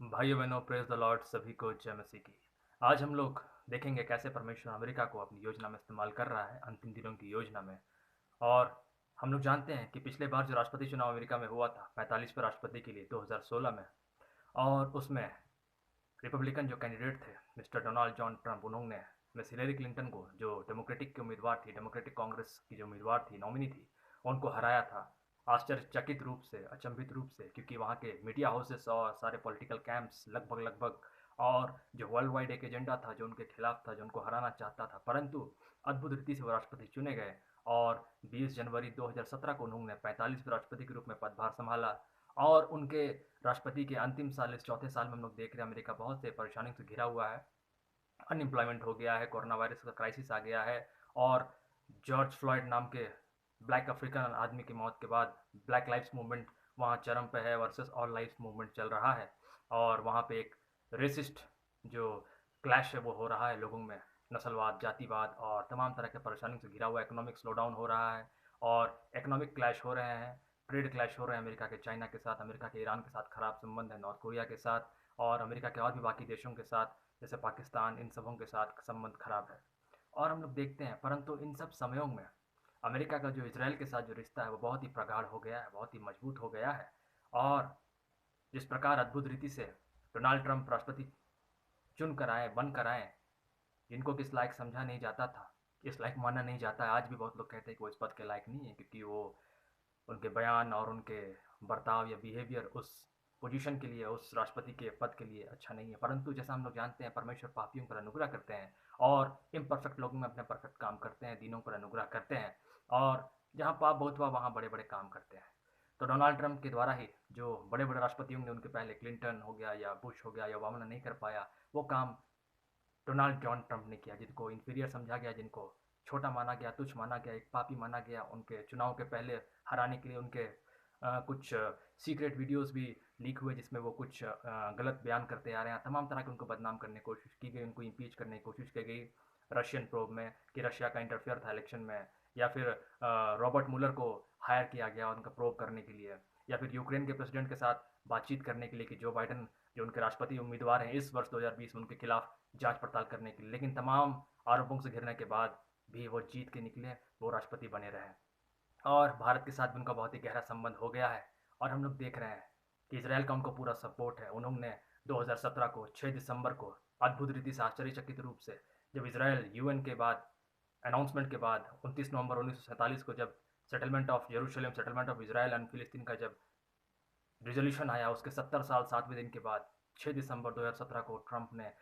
भाइयों बहनों, praise the Lord, सभी को जय मसीह की। आज हम लोग देखेंगे कैसे परमेश्वर अमेरिका को अपनी योजना में इस्तेमाल कर रहा है अंतिम दिनों की योजना में। और हम लोग जानते हैं कि पिछले बार जो राष्ट्रपति चुनाव अमेरिका में हुआ था 45वें राष्ट्रपति के लिए 2016 में, और उसमें रिपब्लिकन जो कैंडिडेट थे मिस्टर डोनाल्ड जॉन ट्रंप, उन्होंने मिस हिलेरी क्लिंटन को, जो डेमोक्रेटिक की उम्मीदवार थी, डेमोक्रेटिक कांग्रेस की जो उम्मीदवार थी, नॉमिनी थी, उनको हराया था। आश्चर्यचकित रूप से, अचंभित रूप से, क्योंकि वहाँ के मीडिया हाउसेस और सारे पॉलिटिकल कैंप्स लगभग लगभग, और जो वर्ल्ड वाइड एक एजेंडा था जो उनके खिलाफ था, जो उनको हराना चाहता था, परंतु अद्भुत रीति से वो राष्ट्रपति चुने गए। और 20 जनवरी 2017 को उन्होंने 45वें राष्ट्रपति के रूप में पदभार संभाला। और उनके राष्ट्रपति के अंतिम साल, इस चौथे साल में हम लोग देख रहे हैं अमेरिका बहुत से परेशानियों से घिरा हुआ है। अनएम्प्लॉयमेंट हो गया है, कोरोना वायरस का क्राइसिस आ गया है, और जॉर्ज फ्लॉयड नाम के ब्लैक अफ्रीकन आदमी की मौत के बाद ब्लैक लाइफ्स मूवमेंट वहाँ चरम पे है, वर्सेस ऑल लाइफ्स मूवमेंट चल रहा है। और वहाँ पे एक रेसिस्ट जो क्लैश है वो हो रहा है लोगों में, नस्लवाद, जातिवाद और तमाम तरह के परेशानियों से घिरा हुआ इकोनॉमिक स्लो डाउन हो रहा है। और इकोनॉमिक क्लैश हो रहे हैं, ट्रेड क्लैश हो रहे हैं, अमेरिका के चाइना के साथ, अमेरिका के ईरान के साथ खराब संबंध है, नॉर्थ कोरिया के साथ, और अमेरिका के और भी बाकी देशों के साथ जैसे पाकिस्तान, इन सबों के साथ संबंध खराब है। और हम लोग देखते हैं, परंतु इन सब समयों में अमेरिका का जो इसराइल के साथ जो रिश्ता है वो बहुत ही प्रगाढ़ हो गया है, बहुत ही मजबूत हो गया है। और जिस प्रकार अद्भुत रीति से डोनाल्ड ट्रंप राष्ट्रपति चुन कर आए, बन कर आए, जिनको किस लायक समझा नहीं जाता था, इस लायक माना नहीं जाता है। आज भी बहुत लोग कहते हैं कि वो इस पद के लायक नहीं है, क्योंकि वो, उनके बयान और उनके बर्ताव या बिहेवियर उस पोजीशन के लिए, उस राष्ट्रपति के पद के लिए अच्छा नहीं है। परंतु जैसा हम लोग जानते हैं, परमेश्वर पापियों पर अनुग्रह करते हैं, और इम्परफेक्ट लोगों में अपने परफेक्ट काम करते हैं, दीनों पर अनुग्रह करते हैं। और जहाँ पाप बहुत हुआ वहाँ बड़े बड़े काम करते हैं। तो डोनाल्ड ट्रंप के द्वारा ही जो बड़े बड़े राष्ट्रपति होंगे, उनके पहले क्लिंटन हो गया या बुश हो गया या ओबामा ने नहीं कर पाया, वो काम डोनाल्ड जॉन ट्रंप ने किया। जिनको इन्फीरियर समझा गया, जिनको छोटा माना गया, तुच्छ माना गया, एक पापी माना गया, उनके चुनाव के पहले हराने के लिए उनके कुछ सीक्रेट वीडियोस भी लीक हुए, जिसमें वो कुछ गलत बयान करते आ रहे हैं। तमाम तरह के उनको बदनाम करने की कोशिश की गई, उनको इम्पीच करने की कोशिश की गई रशियन प्रोब में, कि रशिया का इंटरफेयर था इलेक्शन में, या फिर रॉबर्ट मुलर को हायर किया गया उनका प्रोब करने के लिए, या फिर यूक्रेन के प्रेसिडेंट के साथ बातचीत करने के लिए, कि जो बाइडन जो उनके राष्ट्रपति उम्मीदवार हैं इस वर्ष 2020 में, उनके खिलाफ जांच पड़ताल करने के लिए। लेकिन तमाम आरोपों से घिरने के बाद भी वो जीत के निकले, वो राष्ट्रपति बने रहे। और भारत के साथ भी उनका बहुत ही गहरा संबंध हो गया है। और हम लोग देख रहे हैं कि इसराइल का उनको पूरा सपोर्ट है। उन्होंने 2017 को 6 दिसंबर को अद्भुत रीति से, आश्चर्यचकित रूप से, जब इसराइल यूएन के बाद अनाउंसमेंट के बाद 29 नवंबर 1947 को जब सेटलमेंट ऑफ यरूशलेम, सेटलमेंट ऑफ इसराइल एंड फिलिस्तीन का जब रिजोल्यूशन आया, उसके 70 साल 7वें दिन के बाद 6 दिसंबर 2017 को ट्रंप ने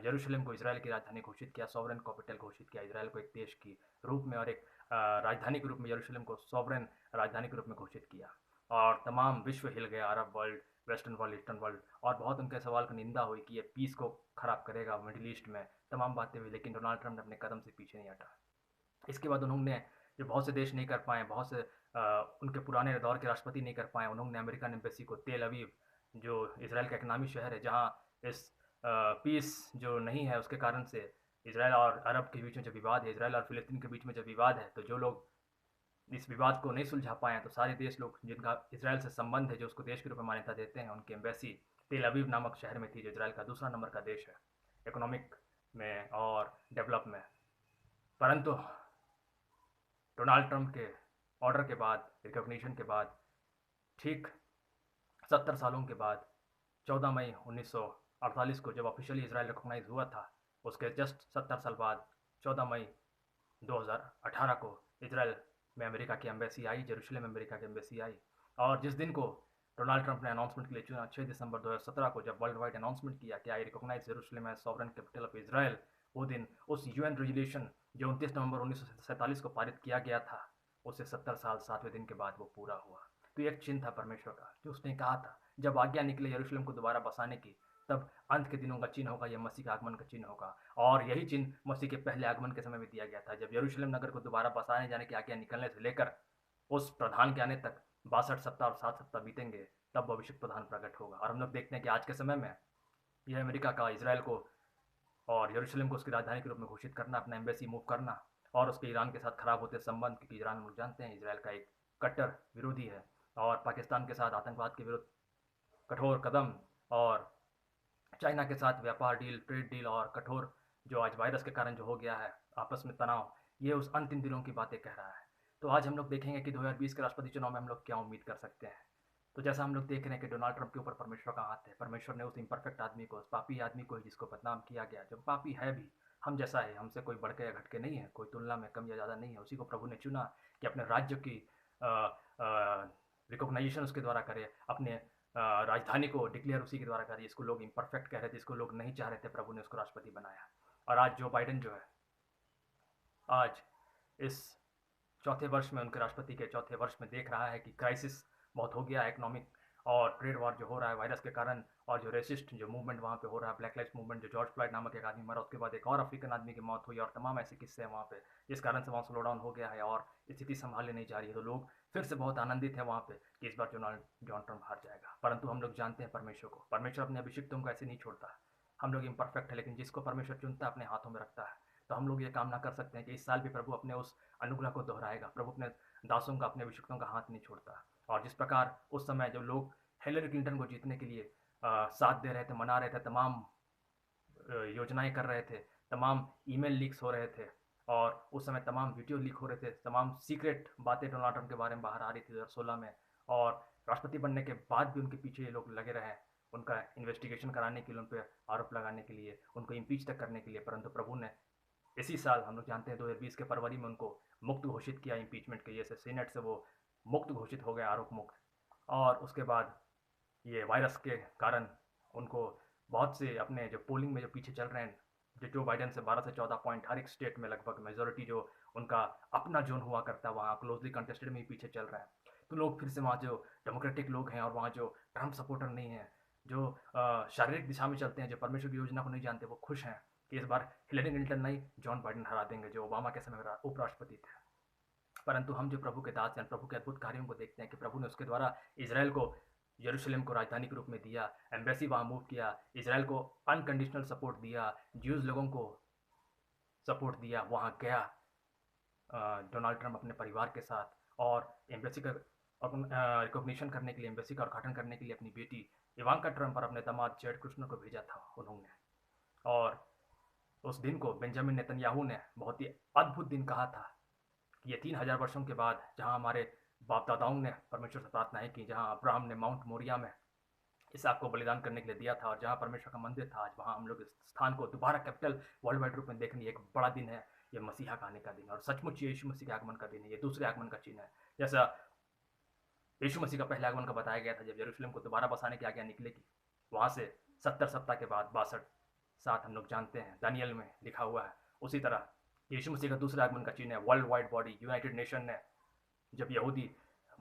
यरूशलेम को इसराइल की राजधानी घोषित किया, सॉवरेन कैपिटल घोषित किया, इसराइल को एक देश की रूप में और एक राजधानी के रूप में, यरूशलेम को सॉवरेन राजधानी के रूप में घोषित किया। और तमाम विश्व हिल गया, Arab world, western world, eastern world. और बहुत उनके सवाल की निंदा हुई कि ये पीस को खराब करेगा मिडिल ईस्ट में, तमाम बातें हुई, लेकिन डोनाल्ड ट्रंप ने अपने कदम से पीछे नहीं हटा। इसके बाद उन्होंने, जो बहुत से देश नहीं कर पाए, बहुत से उनके पुराने दौर के राष्ट्रपति नहीं कर पाए, उन्होंने अमेरिकन एम्बेसी को तेल अवीव, जो इसराइल का एक नामी शहर है, जहाँ इस पीस जो नहीं है उसके कारण से इसराइल और अरब के बीच में जो विवाद है, इसराइल और फिलिस्तीन के बीच में जो विवाद है, तो जो लोग इस विवाद को नहीं सुलझा पाए हैं, तो सारे देश लोग जिनका इसराइल से संबंध है, जो उसको देश के रूप में मान्यता देते हैं, उनकी एम्बेसी तेल अवीव नामक शहर में थी, जो इसराइल का दूसरा नंबर का देश है इकोनॉमिक में और डेवलप में। परंतु डोनाल्ड ट्रंप के ऑर्डर के बाद, रिकॉग्निशन के बाद, ठीक 70 सालों के बाद, 14 मई 1948 को जब ऑफिशियली इसराइल रिकॉग्नाइज हुआ था, उसके जस्ट 70 साल बाद 14 मई 2018 को इसराइल में अमेरिका की एम्बेसी आई, जेरूशलेम में अमेरिका की एम्बेसी आई। और जिस दिन को डोनाल्ड ट्रंप ने अनाउंसमेंट के लिए चुना, 6 दिसंबर 2017 को, जब वर्ल्ड वाइड अनाउंसमेंट किया कि I recognise Jerusalem as sovereign capital of Israel, वो दिन उस यूएन रेजोल्यूशन जो 29 नवंबर 1947 को पारित किया गया था, उससे 70 साल 7वें दिन के बाद वो पूरा हुआ। तो एक चिन्ह था परमेश्वर का, जो उसने कहा था जब आज्ञा निकले यरूशलेम को दोबारा बसाने की, तब अंत के दिनों का चिन्ह होगा, यह मसीह का आगमन का चिन्ह होगा। और यही चिन्ह मसीह के पहले आगमन के समय में दिया गया था, जब यरूशलेम नगर को दोबारा बसाने जाने की आज्ञा निकलने से लेकर उस प्रधान के आने तक 62 सप्ताह और 7 सप्ताह बीतेंगे, तब भविष्य प्रधान प्रकट होगा। और हम लोग देखते हैं कि आज के समय में यह अमेरिका का इसराइल को और यरूशलेम को उसकी राजधानी के रूप में घोषित करना, अपना एम्बेसी मूव करना, और उसके ईरान के साथ खराब होते संबंध, क्योंकि ईरान हम लोग जानते हैं इसराइल का एक कट्टर विरोधी है, और पाकिस्तान के साथ आतंकवाद के विरुद्ध कठोर कदम, और चाइना के साथ व्यापार डील, ट्रेड डील और कठोर जो आज वायरस के कारण जो हो गया है आपस में तनाव, ये उस अंतिम दिनों की बातें कह रहा है। तो आज हम लोग देखेंगे कि 2020 के राष्ट्रपति चुनाव में हम लोग क्या उम्मीद कर सकते हैं। तो जैसा हम लोग देख रहे हैं कि डोनाल्ड ट्रंप के ऊपर परमेश्वर का हाथ है। परमेश्वर ने उस इम्परफेक्ट आदमी को, उस पापी आदमी को ही जिसको बदनाम किया गया, जो पापी है भी, हम जैसा है, हमसे कोई बढ़ के या घट के नहीं है, कोई तुलना में कम या ज़्यादा नहीं है, उसी को प्रभु ने चुना कि अपने राज्य की रिकॉग्नाइजेशन उसके द्वारा करे, अपने राजधानी को डिक्लेयर उसी के द्वारा करे। इसको लोग इम्परफेक्ट कह रहे थे, इसको लोग नहीं चाह रहे थे, प्रभु ने उसको राष्ट्रपति बनाया। और आज जो बाइडेन जो है, आज इस चौथे वर्ष में, उनके राष्ट्रपति के चौथे वर्ष में देख रहा है कि क्राइसिस बहुत हो गया है, इकोनॉमिक और ट्रेड वॉर जो हो रहा है वायरस के कारण, और जो रेसिस्ट जो मूवमेंट वहाँ पे हो रहा है, ब्लैक लाइव्स मूवमेंट, जो जॉर्ज फ्लॉयड नामक एक आदमी मरा, उसके बाद एक और अफ्रीकन आदमी की मौत हुई, और तमाम ऐसे किस्से हैं वहाँ पे, जिस कारण से वहाँ स्लो डाउन हो गया है और स्थिति संभालने नहीं जा रही है। तो लोग फिर से बहुत आनंदित है वहाँ पे कि इस बार जॉन ट्रम्प हार जाएगा। परंतु हम लोग जानते हैं परमेश्वर को, परमेश्वर अपने अभिषिक्तों को ऐसे नहीं छोड़ता। हम लोग इम्परफेक्ट है, लेकिन जिसको परमेश्वर चुनता है अपने हाथों में रखता है। तो हम लोग ये कामना कर सकते हैं कि इस साल भी प्रभु अपने उस अनुग्रह को दोहराएगा। प्रभु अपने दासों का, अपने अभिषिक्तों का हाथ नहीं छोड़ता। और जिस प्रकार उस समय जो लोग हिलरी क्लिंटन को जीतने के लिए साथ दे रहे थे, मना रहे थे, तमाम योजनाएं कर रहे थे, तमाम ईमेल लीक्स हो रहे थे, और उस समय तमाम वीडियो लीक हो रहे थे, तमाम सीक्रेट बातें डोनाल्ड ट्रंप के बारे में बाहर आ रही थी 2016 में, और राष्ट्रपति बनने के बाद भी उनके पीछे ये लोग लगे रहे, उनका इन्वेस्टिगेशन कराने के लिए, उन पर आरोप लगाने के लिए, उनको इम्पीच तक करने के लिए। परंतु प्रभु ने इसी साल, हम लोग जानते हैं 2020 के फरवरी में, उनको मुक्त घोषित किया इम्पीचमेंट के ये से, सीनेट से वो मुक्त घोषित हो गए, आरोप मुक्त। और उसके बाद ये वायरस के कारण उनको बहुत से अपने जो पोलिंग में जो पीछे चल रहे हैं, जो बाइडेन से 12 से 14 पॉइंट हर एक स्टेट में लगभग मेजोरिटी जो उनका अपना जोन हुआ करता है, वहाँ क्लोजली कंटेस्टेड में ही पीछे चल रहा है। तो लोग फिर से वहाँ जो डेमोक्रेटिक लोग हैं और वहाँ जो ट्रम्प सपोर्टर नहीं हैं, जो शारीरिक दिशा में चलते हैं, जो परमेश्वर की योजना को नहीं जानते, वो खुश हैं कि इस बार हिलरी क्लिंटन नहीं, जॉन बाइडेन हरा देंगे, जो ओबामा के समय में उपराष्ट्रपति थे। परंतु हम जो प्रभु के दास हैं, प्रभु के अद्भुत कार्यों को देखते हैं कि प्रभु ने उसके द्वारा इजराइल को, यरूशलेम को राजधानी के रूप में दिया, एम्बेसी वहाँ मूव किया, इजराइल को अनकंडीशनल सपोर्ट दिया, ज्यूज लोगों को सपोर्ट दिया, वहाँ गया डोनाल्ड ट्रंप अपने परिवार के साथ, और एम्बेसी का रिकॉग्निशन करने के लिए, एम्बेसी का उद्घाटन करने के लिए अपनी बेटी इवांका ट्रंप और अपने दामाद जेड कुश्नर को भेजा था उन्होंने। और उस दिन को बेंजामिन नेतन्याहू ने बहुत ही अद्भुत दिन कहा था कि ये 3000 वर्षों के बाद, जहाँ हमारे बाप दादाओं ने परमेश्वर से प्रार्थनाएं की, जहाँ अब्राहम ने माउंट मोरिया में इसहाक को बलिदान करने के लिए दिया था, और जहाँ परमेश्वर का मंदिर था, आज वहाँ हम लोग इस स्थान को दोबारा कैपिटल वर्ल्ड वाइड रूप में देखने, एक बड़ा दिन है ये, मसीहा का आने का दिन, और सचमुच ये यीशु मसीह के आगमन का दिन है, ये दूसरे आगमन का चिन्ह है। जैसा यीशु मसीह का पहले आगमन का बताया गया था, जब यरूशलेम को दोबारा बसाने की आज्ञा निकलेगी, वहाँ से 70 सप्ताह के बाद 62 साथ हम लोग जानते हैं, दानियल में लिखा हुआ है। उसी तरह यीशु मसीह का दूसरे आगमन का चिन्ह है world wide body. United nation ने, जब यहूदी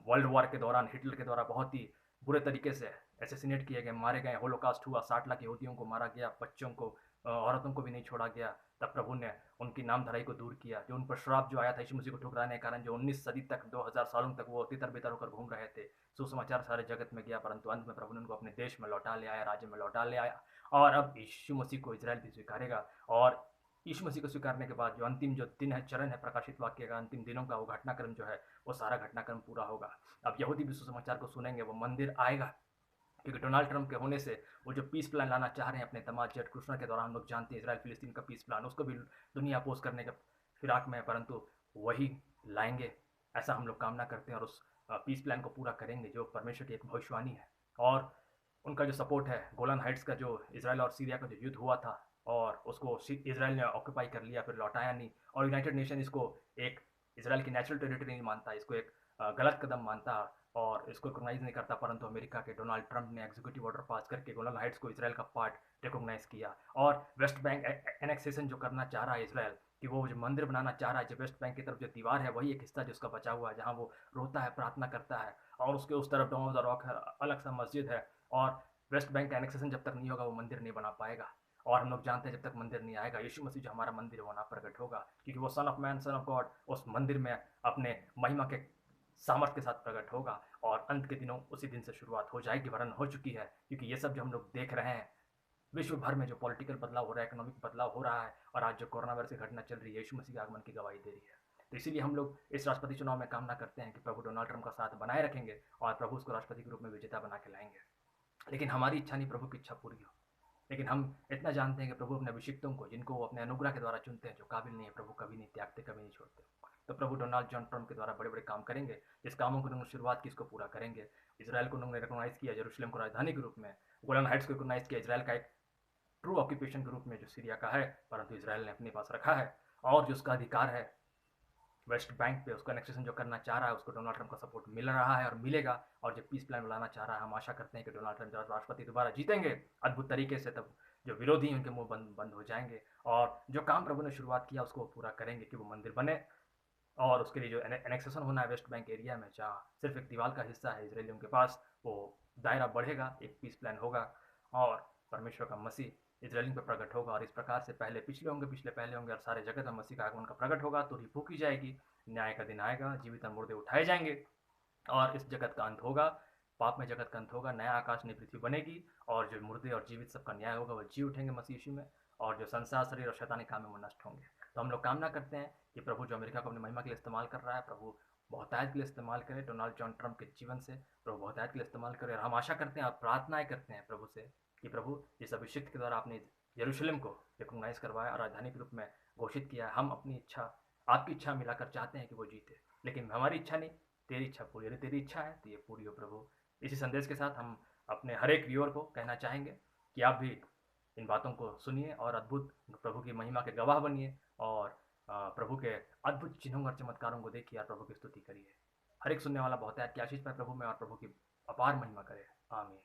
वर्ल्ड वॉर के दौरान हिटलर के द्वारा बहुत ही बुरे तरीके से एसेसिनेट किए गए, मारे गए, होलोकास्ट हुआ, 60 लाख यहूदियों को मारा गया, बच्चों को, औरतों को भी नहीं छोड़ा गया, तब प्रभु ने उनकी नामधराई को दूर किया। जो उन पर श्राप जो आया था यीशु मसीह को ठुकराने के कारण, जो 19 सदी तक, 2000 सालों तक वो तितर बितर होकर घूम रहे थे, सुसमाचार सारे जगत में गया, परंतु अंत में प्रभु ने उनको अपने देश में लौटा ले आया, राज्य में लौटा ले आया। और अब यीशु मसीह को इजराइल भी स्वीकारेगा, और यीशु मसीह को स्वीकारने के बाद जो अंतिम जो दिन है, चरण है प्रकाशित वाक्य का, अंतिम दिनों का वो घटनाक्रम जो है, वो सारा घटनाक्रम पूरा होगा। अब यहूदी भी सुसमाचार को सुनेंगे, वो मंदिर आएगा, क्योंकि डोनाल्ड ट्रंप के होने से वो जो पीस प्लान लाना चाह रहे हैं अपने दामाद जेड कुश्नर के दौरान, हम लोग जानते हैं इसराइल फिलिस्तीन का पीस प्लान, उसको भी दुनिया अपोज करने के फिराक में है, परंतु वही लाएंगे, ऐसा हम लोग कामना करते हैं, और उस पीस प्लान को पूरा करेंगे, जो परमेश्वर की एक भविष्यवाणी है। और उनका जो सपोर्ट है, गोलन हाइट्स का जो इसराइल और सीरिया का जो युद्ध हुआ था, और उसको इसराइल ने ऑक्यूपाई कर लिया, फिर लौटाया नहीं, और यूनाइटेड नेशन इसको एक इसराइल की नेचुरल टेरिटरी नहीं मानता, इसको एक गलत कदम मानता और इसको रिकॉग्नाइज नहीं करता। परंतु अमेरिका के डोनाल्ड ट्रंप ने एग्जीक्यूटिव ऑर्डर पास करके गोलन हाइट्स को इसराइल का पार्ट रिकॉग्नाइज किया, और वेस्ट बैंक एनेक्सेशन जो करना चाह रहा है इसराइल, कि वो जो मंदिर बनाना चाह रहा है, जो वेस्ट बैंक की तरफ जो दीवार है, वही एक हिस्सा जिसका बचा हुआ है, जहाँ वो रोता है, प्रार्थना करता है, और उसके उस तरफ डोम ऑफ द रॉक है, अलग सा मस्जिद है, और वेस्ट बैंक का एनेक्सेशन जब तक नहीं होगा, वो मंदिर नहीं बना पाएगा। और हम लोग जानते हैं जब तक मंदिर नहीं आएगा, यीशु मसीह जो हमारा मंदिर है वो ना प्रकट होगा, क्योंकि वो son of man, son of God, उस मंदिर में अपने महिमा के सामर्थ्य के साथ प्रकट होगा, और अंत के दिनों उसी दिन से शुरुआत हो जाएगी, वरन हो चुकी है। क्योंकि ये सब जो हम लोग देख रहे हैं, विश्व भर में जो पॉलिटिकल बदलाव हो रहा है, इकोनॉमिक बदलाव हो रहा है, और आज जो कोरोना वायरस की घटना चल रही है, यीशु मसीह के आगमन की गवाही दे रही है। तो इसीलिए हम लोग इस राष्ट्रपति चुनाव में कामना करते हैं कि प्रभु डोनाल्ड ट्रंप का साथ बनाए रखेंगे, और प्रभु उसको राष्ट्रपति के रूप में विजेता बना के लाएंगे। लेकिन हमारी इच्छा नहीं, प्रभु की इच्छा पूरी हो। लेकिन हम इतना जानते हैं कि प्रभु अपने अभिषिक्तों को, जिनको वो अपने अनुग्रह के द्वारा चुनते हैं, जो काबिल नहीं है, प्रभु कभी नहीं त्यागते, कभी नहीं छोड़ते। तो प्रभु डोनाल्ड जॉन ट्रम्प के द्वारा बड़े-बड़े काम करेंगे। जिस कामों की उन्होंने शुरुआत की, इसको पूरा करेंगे। इज़राइल को उन्होंने रिकॉग्नाइज़ किया यरूशलेम को राजधानी के रूप में। गोलान हाइट्स को रिकॉग्नाइज़ किया इज़राइल का एक ट्रू ऑक्यूपेशन के रूप में, जो सीरिया का है, परंतु इज़राइल ने अपने पास रखा है। और जो उसका अधिकार है वेस्ट बैंक पे, उसका एनेक्सेशन जो करना चाह रहा है, उसको डोनाल्ड ट्रंप का सपोर्ट मिल रहा है और मिलेगा। और जो पीस प्लान बनाना चाह रहा है, हम आशा करते हैं कि डोनाल्ड ट्रंप जब राष्ट्रपति दोबारा जीतेंगे अद्भुत तरीके से, तब जो विरोधी हैं उनके मुंह बंद बंद हो जाएंगे। और जो काम प्रभु ने शुरुआत किया उसको वो पूरा करेंगे कि वो मंदिर बने। और उसके लिए जो एनेक्सेशन होना है वेस्ट बैंक एरिया में, जहाँ सिर्फ एक दीवार का हिस्सा है इसराइलियों के पास, वो दायरा बढ़ेगा, एक पीस प्लान होगा। और परमेश्वर का मसीह इसराइलियों पर प्रकट होगा। और इस प्रकार से पहले पिछले होंगे, पिछले पहले होंगे, और सारे जगत में मसीह का आगमन का प्रकट होगा। तो फूकी जाएगी, न्याय का दिन आएगा, जीवित और मुर्दे उठाए जाएंगे, और इस जगत का अंत होगा। पाप में जगत का अंत होगा, नया आकाश नई पृथ्वी बनेगी, और जो मुर्दे और जीवित सबका न्याय होगा, वो जी उठेंगे मसीह यीशु में। और जो संसार, शरीर और शैतानी काम है, वो नष्ट होंगे। तो हम लोग कामना करते हैं कि प्रभु जो अमेरिका को अपनी महिमा के लिए इस्तेमाल कर रहा है, प्रभु बहुतायत के लिए इस्तेमाल करे। डोनाल्ड जॉन ट्रंप के जीवन से प्रभु बहुतायत के लिए इस्तेमाल करे। और हम आशा करते हैं और प्रार्थनाएं करते हैं प्रभु से कि प्रभु इस अभिषेक के द्वारा आपने यरूशलेम को रिकॉग्नाइज करवाया और राजधानी के रूप में घोषित किया है। हम अपनी इच्छा आपकी इच्छा मिलाकर चाहते हैं कि वो जीते, लेकिन हमारी इच्छा नहीं, तेरी इच्छा पूरी। यदि तेरी इच्छा है तो ये पूरी हो प्रभु। इसी संदेश के साथ हम अपने हर एक व्यूअर को कहना चाहेंगे कि आप भी इन बातों को सुनिए और अद्भुत प्रभु की महिमा के गवाह बनिए। और प्रभु के अद्भुत चिन्हों और चमत्कारों को देखिए और प्रभु की स्तुति करिए। हर एक सुनने वाला बहुत है कि आशीष पाए प्रभु में और प्रभु की अपार महिमा करे। आमीन।